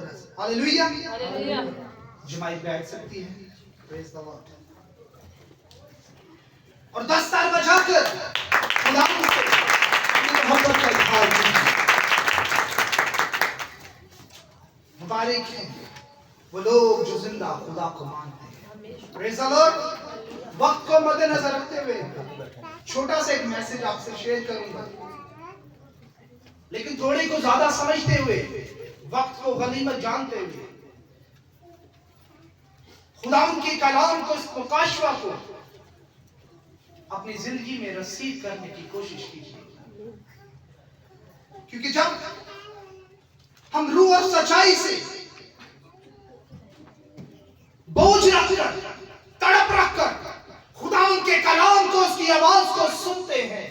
برس. ہاللیلویا. جماعت بیٹھ سکتی ہے. پریز دی لارڈ. اور دستار بجا کر خدا سے اپنی محبت کا اظہار کیجیے. مبارک ہیں وہ لوگ جو زندہ خدا کو مانتے ہیں. پریز دی لارڈ. وقت کو مد نظر رکھتے ہوئے چھوٹا سا ایک میسج آپ سے شیئر کروں گا, لیکن تھوڑے کو زیادہ سمجھتے ہوئے, وقت کو غنیمت جانتے ہوئے, خدا ان کے کلام کو, اس مکاشفہ کو اپنی زندگی میں رسید کرنے کی کوشش کیجیے. کیونکہ جب ہم روح اور سچائی سے بوجھ رکھ کر, تڑپ رکھ کر خدا ان کے کلام کو, اس کی آواز کو سنتے ہیں,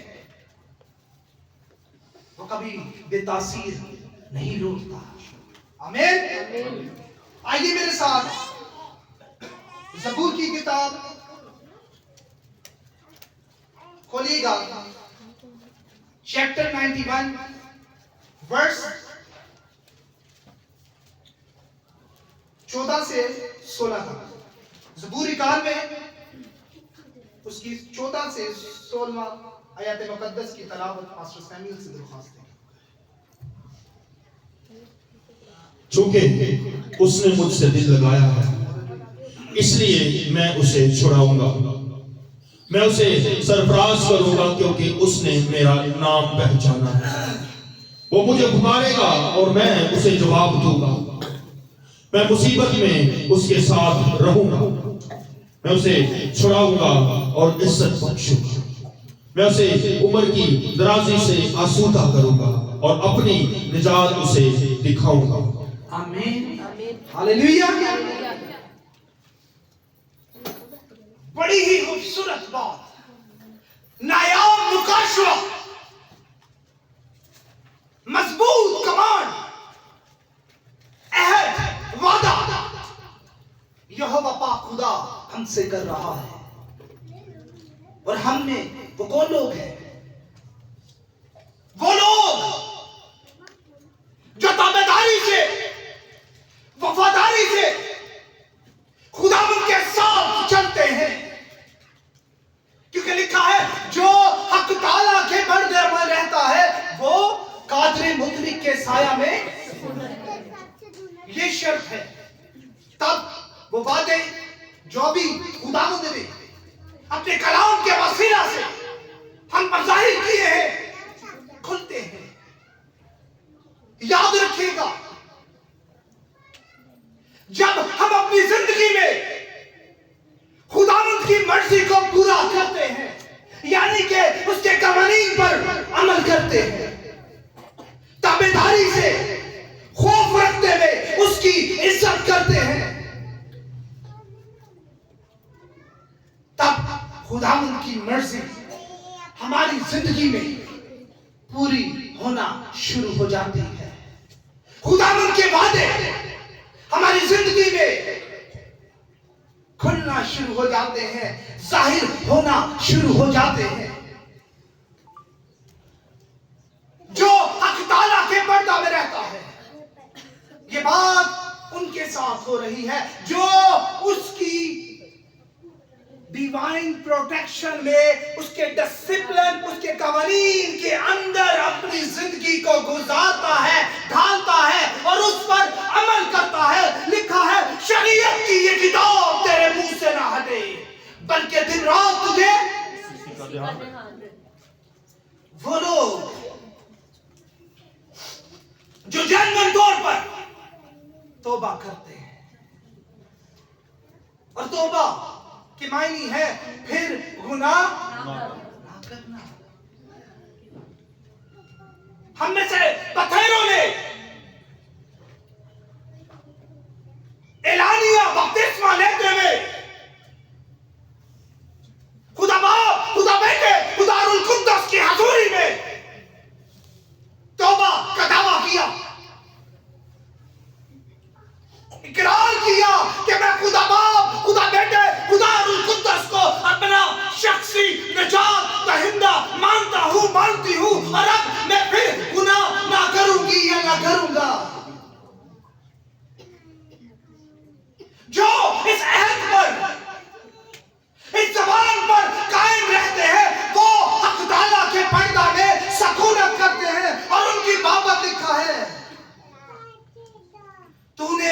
وہ کبھی بے تاثیر نہیں روتا. آمین. آئیے میرے ساتھ زبور کی کتاب کھولیے گا, چیپٹر 91 ورس 14 سے 16 تک. زبور 91 اس کی 14 سے 16 آیات مقدس کی تلاوت پاسٹر سیمیل سے درخواست ہے. چونکہ اس نے مجھ سے دل لگایا ہے, اس لیے میں اسے چھڑاؤں گا. میں اسے سرفراز کروں گا کیونکہ اس نے میرا نام پہچانا ہے. وہ مجھے پکارے گا اور میں اسے جواب دوں گا. میں مصیبت میں اس کے ساتھ رہوں گا. میں اسے چھڑاؤں گا اور عزت بخشوں گا. میں اسے عمر کی درازی سے آسودہ کروں گا اور اپنی نجات اسے دکھاؤں گا. آمین. ہاللیلویا. بڑی ہی خوبصورت بات, نایاب مکاشفہ, مضبوط کمانڈ, عہد, وعدہ یہوہ پاک خدا ہم سے کر رہا ہے. اور ہم نے وہ کون لوگ ہیں؟ وہ لوگ جو تابعداری سے, وفاداری سے خدا ان کے ساتھ چلتے ہیں. کیونکہ لکھا ہے جو حق تعالیٰ کے پردے میں رہتا ہے وہ قادر مطلق کے سایہ میں, یہ شرط ہے. تب وہ وعدے جو بھی خدا نے اپنے کلام کے وسیلہ سے ہم پر ظاہر کیے ہیں کھلتے ہیں. یاد رکھیے گا, جب ہم اپنی زندگی میں خداوند کی مرضی کو پورا کرتے ہیں, یعنی کہ اس کے قوانین پر عمل کرتے ہیں, تابعداری سے خوف رکھتے ہوئے اس کی عزت کرتے ہیں, تب خداوند کی مرضی ہماری زندگی میں پوری ہونا شروع ہو جاتی ہے. خداوند کے وعدے ہماری زندگی میں کھلنا شروع ہو جاتے ہیں, ظاہر ہونا شروع ہو جاتے ہیں. جو حق تعالیٰ کے پردہ میں رہتا ہے, یہ بات ان کے ساتھ ہو رہی ہے جو اس کی ڈیوائن پروٹیکشن میں, اس کے ڈسپلن, اس کے قوانین کے اندر اپنی زندگی کو گزارتا ہے, ڈھالتا ہے اور اس پر عمل کرتا ہے. لکھا ہے شریعت کی یہ کتاب تیرے منہ سے نہ ہٹے بلکہ دن رات تجھے. وہ لوگ جو جنون طور پر توبہ کرتے ہیں, اور توبہ کہ معنی ہے پھر گناہ نہ کرنا. ہم میں سے بطیروں نے اعلانیہ بپتسمہ لیتے ہوئے خدا باپ, خدا بیٹے, خدا روح القدس کی حضوری میں توبہ کا دعویٰ کیا, اقرار کیا کہ میں خدا باپ, خدا بیٹے, خدا روح القدس کو اپنا شخصی نجات دہندہ مانتا ہوں, مانتی ہوں, اور اب میں پھر گناہ نہ کروں گی یا نہ کروں گا.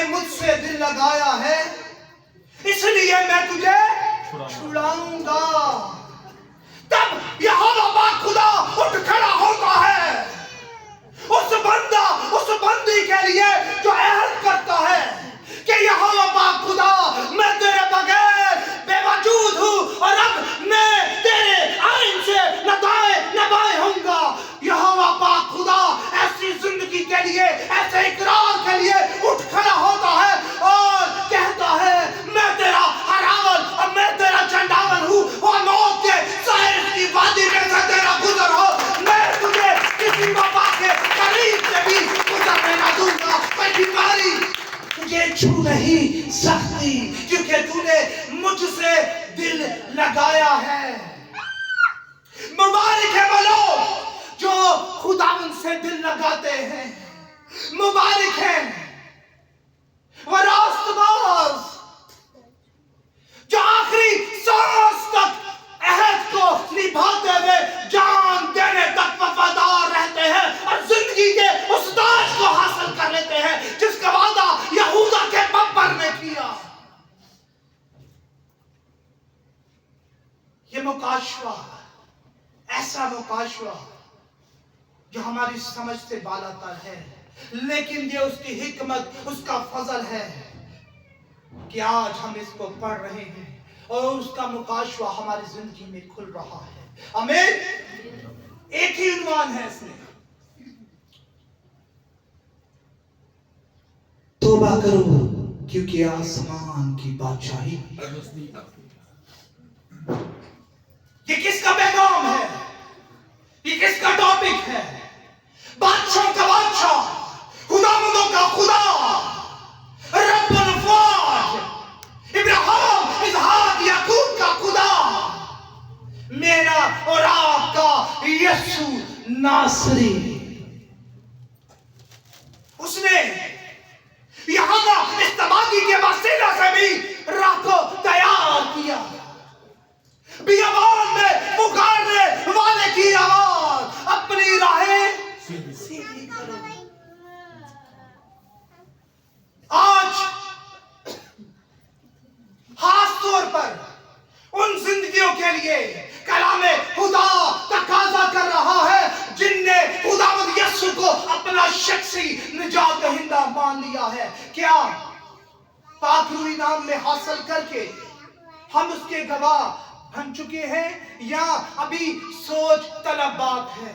ने मुझसे दिल लगाया है, इसलिए मैं तुझे छुड़ाऊंगा। तब यहोवा पाक खुदा उठ खड़ा होता है उस बंदा, उस बंदी के लिए जो अहद करता है कि यहोवा पाक खुदा, मैं तेरे बगैर बेवजूद हूँ और अब मैं तेरे आइन से न दाएं न बाएं होऊंगा। यहोवा पाक खुदा ऐसी जिंदगी के लिए, ऐसे इकरार के लिए उठ खड़ा होता है और कहता है, मैं तेरा हरावन और मैं तेरा चंडावन हूँ, और मौत के साए की वादी में से तेरा गुजर हो, मैं तुझे किसी बाबा के करीब से भी गुजरने न दूंगा। कोई बीमारी तुझे छू नहीं सकती, क्योंकि तूने मुझसे दिल लगाया है। मुबारक है वो लोग जो खुदावन से दिल लगाते हैं, मुबारक है वो रास्तबाज जो आखिरी सांस तक अहद को निभाते हुए जान देने तक वफादार रहते हैं और जिंदगी के उस ताज को हासिल कर लेते हैं जिसका वादा यहूदा के बब्बर ने किया। ये मुकाशवा, ऐसा मुकाशवा जो हमारी समझ से बालातर है, लेकिन ये उसकी हिकमत, उसका फजल है कि आज हम इसको पढ़ रहे हैं और उसका मुकाशवा हमारी जिंदगी में खुल रहा है। आमीन। एक ही उन्वान है इसमें, तौबा करो क्योंकि आसमान की बादशाही। ये किसका पैगाम है? ये किसका टॉपिक है? बादशाह का बादशाह, खुदावंदों का खुदा, रब्बुल फौज, इब्राहिम, इसहाक, याकूब का खुदा, मेरा और आपका यीशु नासरी। उसने यहां का इस्तेमाली के वसीला से भी राह को तैयार किया। बियाबान में पुकारने वाले की आवाज, अपनी राहें सीधी करो। आज खास तौर पर उन जिंदगियों के लिए कलामे खुदा तकाजा कर रहा है जिनने खुदावंद यीशु को अपना शख्सी निजात दहिंदा मान लिया है। क्या पाक रूही नाम में हासिल करके हम उसके गवाह बन चुके हैं, या अभी सोच तलब बात है,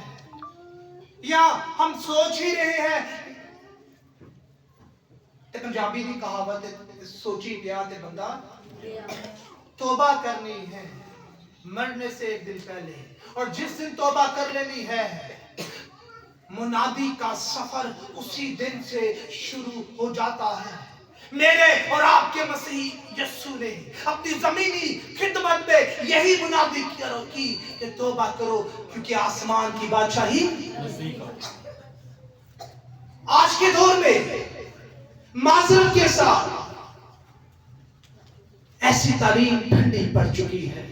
या हम सोच ही रहे हैं? पंजाबी की कहावत है, सोची गया ते बंदा तौबा करनी है मरने से एक दिन पहले, और जिस दिन तौबा कर लेनी है मुनादी का सफर उसी दिन से शुरू हो जाता है। मेरे और आपके मसीह यीशु ने अपनी जमीनी खिदमत में यही मुनादी की कि तौबा करो क्योंकि आसमान की बादशाही। आज के दौर में माजरत के साथ ऐसी तालीम ठंडी पड़ चुकी है,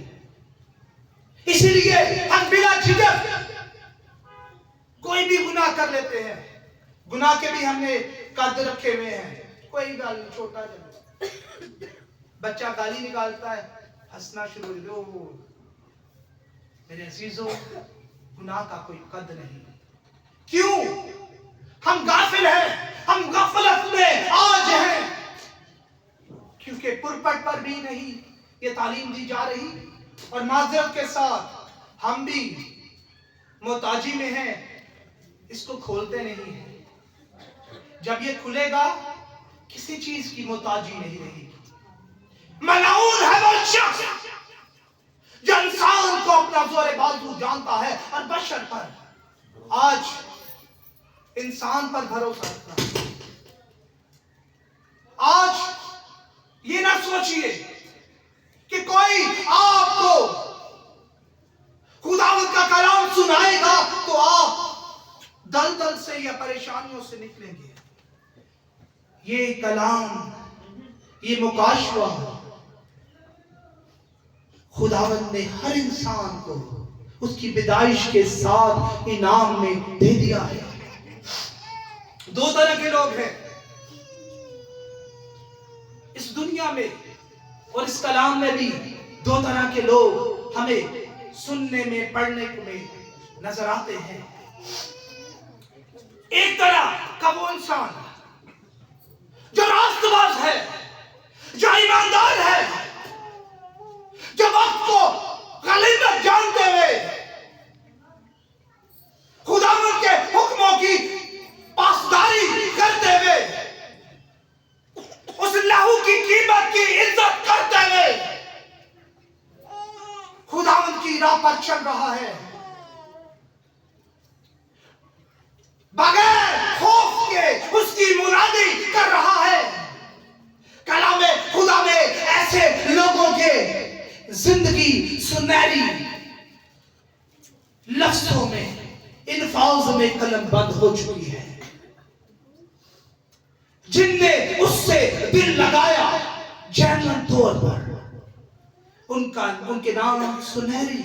इसलिए हम बिना झिझक कोई भी गुनाह कर लेते हैं। गुनाह के भी हमने कद रखे हुए हैं। कोई गाली, छोटा जब बच्चा गाली निकालता है हंसना शुरू हो जाओ। मेरे अजीजों, गुनाह का कोई कद नहीं। क्यों? हम गाफिल हैं, हम गफलत में आज हैं, क्योंकि पुरपट पर भी नहीं ये तालीम दी जा रही, और माजरत के साथ हम भी मोहताजी में हैं, इसको खोलते नहीं हैं। जब ये खुलेगा किसी चीज की मोहताजी नहीं रहेगी। मलऊन है वो शख्स जो इंसान को अपना जोरे बाजू जानता है और बशर पर, आज इंसान पर भरोसा रखना। आज ये ना सोचिए कि कोई आपको खुदावंद का कलाम सुनाएगा तो आप दलदल से या परेशानियों से निकलेंगे। ये कलाम, ये मुकाशवा खुदावंद ने हर इंसान को उसकी पैदाइश के साथ इनाम में दे दिया है। दो तरह के लोग हैं, इस दुनिया में और इस कलाम में भी दो तरह के लोग हमें सुनने में, पढ़ने में नजर आते हैं। एक तरह का वो इंसान जो रास्तबाज है, जो ईमानदार है, जो वक्त को गनीमत जानते हुए खुदावंद के हुक्मों की पासदारी करते हुए, उस लहू की कीमत की इज्जत करते हुए खुदावंद की राह पर चल रहा है, बगैर खौफ के उसकी मुनादी कर रहा है। कलाम खुदा में ऐसे लोगों के जिंदगी सुनहरी लफ्जों में, इल्फाज में कलमबंद हो चुकी है, जिनने उससे दिल लगाया जैनन तौर पर, उनके नाम सुनहरी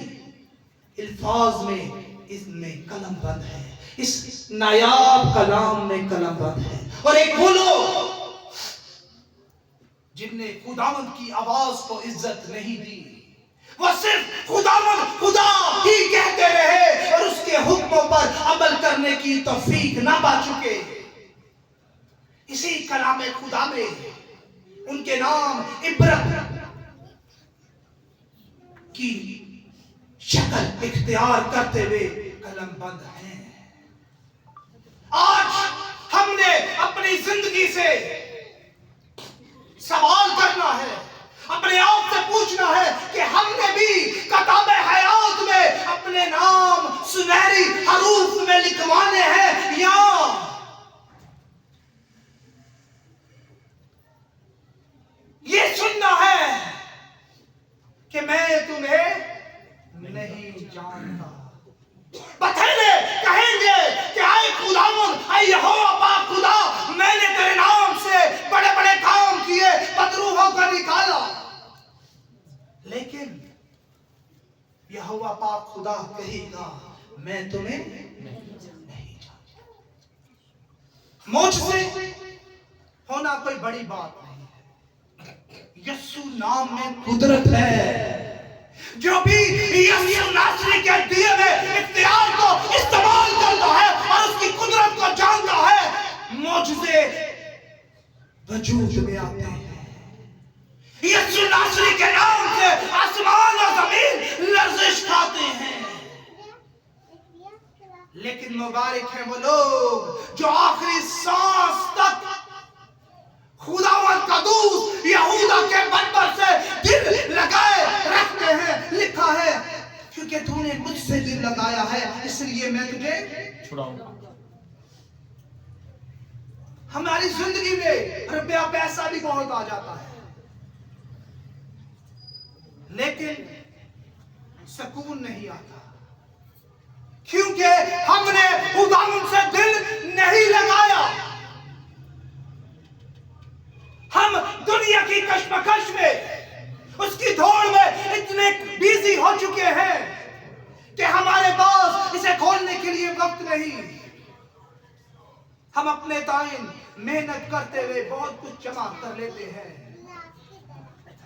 इल्फाज में इसमें कलमबंद है, इस नायाब कलाम में कलमबंद है। और एक वो लोग जिनने खुदावंद की आवाज को इज्जत नहीं दी, वो सिर्फ खुदावंद खुदा ही कहते रहे और उसके हुक्मों पर अमल करने की तौफीक ना पा चुके। इसी कलाम खुदा में उनके नाम इब्रत की शक्ल इख्तियार करते हुए कलमबंद हैं। आज हमने अपनी जिंदगी से सवाल करना है, अपने आप से पूछना है कि हमने भी किताब हयात में अपने नाम सुनहरी हरूफ में लिखवाने हैं, या ये सुनना है कि मैं तुम्हें नहीं जानता। बथेरे कहेंगे कि आए खुदावंद, आए यहोवा पाक खुदा, मैंने तेरे नाम से बड़े बड़े काम किए, बदरूहों को निकाला, लेकिन यहोवा पाक खुदा कहेगा मैं तुम्हें नहीं जानता। मुझसे होना कोई बड़ी बात नहीं है, यीशु नाम में कुदरत है। जो भी यीशु नासरी के दिए हुए इख्तियार को इस्तेमाल करता है और उसकी कुदरत को जानता है, मौजूदे वजूद में आते हैं। यीशु नासरी के नाम से आसमान और जमीन लर्जिश खाते हैं। लेकिन मुबारक है वो लोग जो आखिरी सांस तक खुदावंद का दूत यहूदा के बंदर से दिल लगाए रखते हैं। लिखा है क्योंकि तूने मुझसे दिल लगाया है इसलिए मैं तुझे छुड़ाऊंगा। हमारी जिंदगी में रुपया पैसा भी बहुत आ जाता है, लेकिन सुकून नहीं आता, क्योंकि हमने खुदावंद से दिल नहीं लगाया। हम दुनिया की कश्मकश में, उसकी दौड़ में इतने बिजी हो चुके हैं कि हमारे पास इसे खोलने के लिए वक्त नहीं। हम अपने टाइम मेहनत करते हुए बहुत कुछ जमा कर लेते हैं,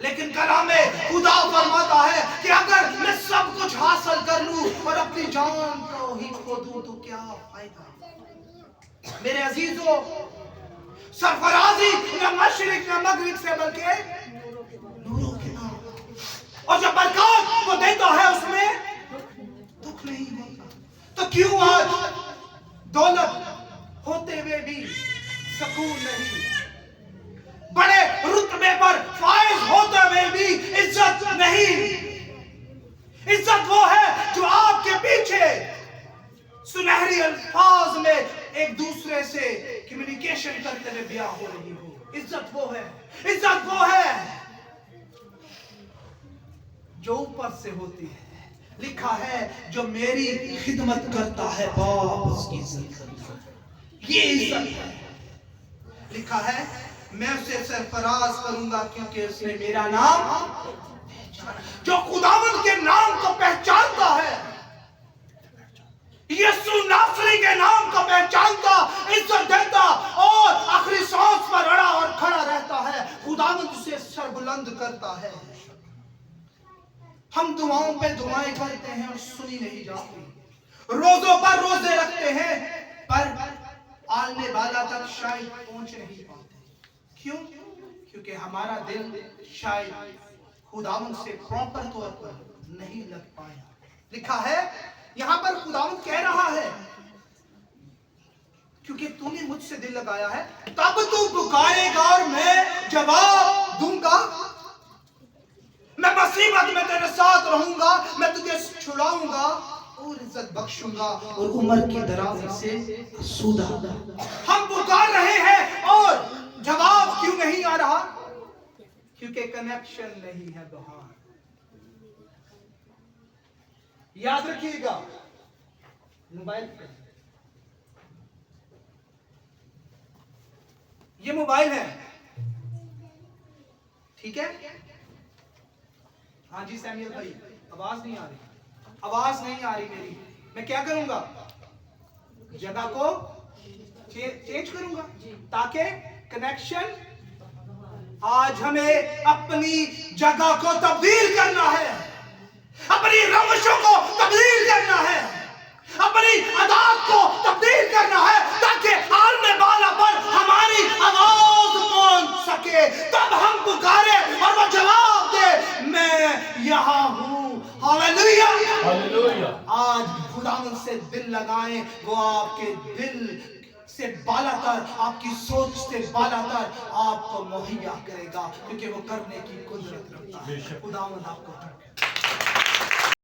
लेकिन कलाम खुदा फरमाता है कि अगर मैं सब कुछ हासिल कर लूं और अपनी जान को ही खो दूं तो क्या फायदा। मेरे अजीजों, सरफराजी न मशरिक न मगरिब से बल्कि नूरों के नाम, और जब बरकत को देता है उसमें दुख नहीं होता। तो क्यों आज दौलत होते हुए भी सुकून नहीं, बड़े रुतबे पर फाइज होते हुए भी इज्जत नहीं। इज्जत वो है जो आपके पीछे सुनहरी अल्फाज में एक दूसरे से कम्युनिकेशन करते हुए ब्याह हो रही हो। इज्जत वो है, इज्जत वो है जो ऊपर से होती है। लिखा है जो मेरी खिदमत करता है बाप उसकी इज्जत करता है, ये इज्जत है। लिखा है मैं उसे सरफराज करूंगा क्योंकि उसने मेरा नाम पहचाना। जो खुदावंद के नाम को पहचानता है, यीशु नासरी के नाम को पहचानता, इज्जत देता और आखिरी सांस पर अड़ा और खड़ा रहता है, खुदावंद उसे बुलंद करता है। हम दुआओं पे दुआएं करते हैं और सुनी नहीं जाती, रोजों पर रोजे रखते हैं पर आलने वाला तक शायद पहुंच नहीं पाते। क्यों? क्योंकि हमारा दिल शायद खुदावंद से प्रॉपर तौर पर नहीं लग पाया। लिखा है यहां पर खुदावंद कह रहा है क्योंकि तूने मुझसे दिल लगाया है तब तू पुकारेगा और मैं जवाब दूंगा। मैं मुसीबत में तेरे साथ रहूंगा, मैं तुझे छुड़ाऊंगा और इज्जत बख्शूंगा और उम्र की दराज से सूदा। हम पुकार रहे हैं और जवाब क्यों नहीं आ रहा? क्योंकि कनेक्शन नहीं है बाहर। याद रखिएगा, मोबाइल ये मोबाइल है, ठीक है? हाँ जी सैमुअल भाई, आवाज नहीं आ रही, आवाज नहीं आ रही मेरी। मैं क्या करूंगा? जगह को चेंज करूंगा ताकि कनेक्शन। आज हमें अपनी जगह को तब्दील करना है, अपनी रवशों को तब्दील करना है, अपनी आदत को तब्दील करना है ताकि आलने वाला पर हमारी आवाज पहुंच सके। तब हम पुकारे और वो जवाब दे, मैं यहाँ हूँ। Hallelujah, hallelujah. आज खुदावंद से दिल लगाएं, वो आपके दिल से बालातर, आपकी सोच से बालातर आपको मुहैया करेगा, क्योंकि वो करने की कुदरत रखता है। खुदावंद आपको